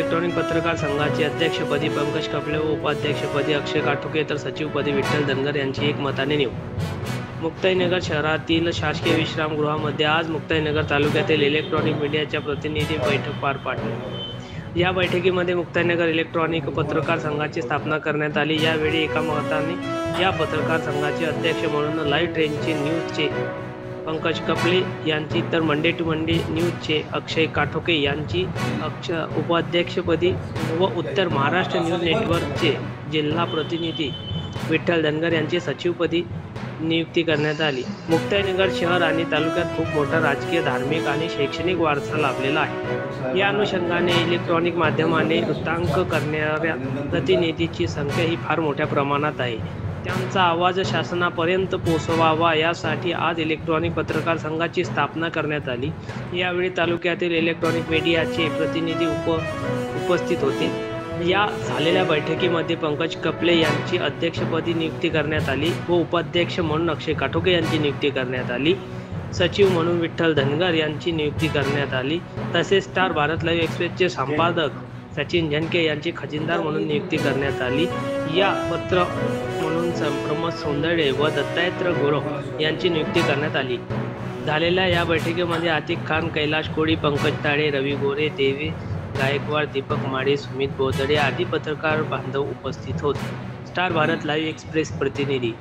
Electronic पत्रकार संघाचे अध्यक्षपदी पंकज कपले व उपाध्यक्षपदी अक्षय काटोके तर सचिवपदी विठ्ठल धनगर यांची एकमताने निवड। मुक्ताईनगर शहरातील शासकीय विश्रामगृहामध्ये आज मुक्ताईनगर तालुक्यातील इलेक्ट्रॉनिक मीडियाच्या प्रतिनिधी बैठक पार पडली। या बैठकीमध्ये मुक्ताईनगर इलेक्ट्रॉनिक पत्रकार संघाची स्थापना करण्यात आली। यावेळी एका मताने या पत्रकार संघाचे अध्यक्ष म्हणून लाईव्ह ट्रेनचे न्यूजचे पंकज कपले यांची तर मंडे टू मंडे न्यूजचे अक्षय काटोके यांची उपाध्यक्षपदी व उत्तर महाराष्ट्र न्यूज नेटवर्कचे जिल्हा प्रतिनिधी विठ्ठल धनगर यांची सचिवपदी नियुक्ती करण्यात आली। मुक्ताईनगर शहर आणि तालुक्यात खूप मोठा राजकीय, धार्मिक आणि शैक्षणिक वारसा लाभलेला आहे। या अनुषंगाने इलेक्ट्रॉनिक माध्यमाने वृत्तांकन करणाऱ्या प्रतिनिधीची संख्या ही फार मोठ्या प्रमाणात आहे। त्यांचा आवाज शासनापर्यंत पोहोचवावा यासाठी आज इलेक्ट्रॉनिक पत्रकार संघाची स्थापना करण्यात आली। यावेळी तालुक्यातील इलेक्ट्रॉनिक मीडियाचे प्रतिनिधी उपस्थित होते। या झालेल्या बैठकीमध्ये पंकज कपले यांची अध्यक्षपदी नियुक्ती करण्यात आली व उपाध्यक्ष म्हणून अक्षय काटोके यांची नियुक्ती करण्यात आली। सचिव म्हणून विठ्ठल धनगर यांची नियुक्ती करण्यात आली। तसेच स्टार भारत लाईव्ह एक्सप्रेसचे संपादक सचिन झनके यांची खजिनदार म्हणून नियुक्ती करण्यात आली। या पत्र म्हणून प्रमोद सौंदर्य व दत्तात्रय गुरव यांची नियुक्ती करण्यात आली। झालेल्या या बैठकीमध्ये आतिक खान, कैलाश कोळी, पंकज ताळे, रवी गोरे, देवी गायकवाड, दीपक माडे, सुमित बोदडे आदी पत्रकार बांधव उपस्थित होते। स्टार भारत लाईव्ह एक्सप्रेस प्रतिनिधी।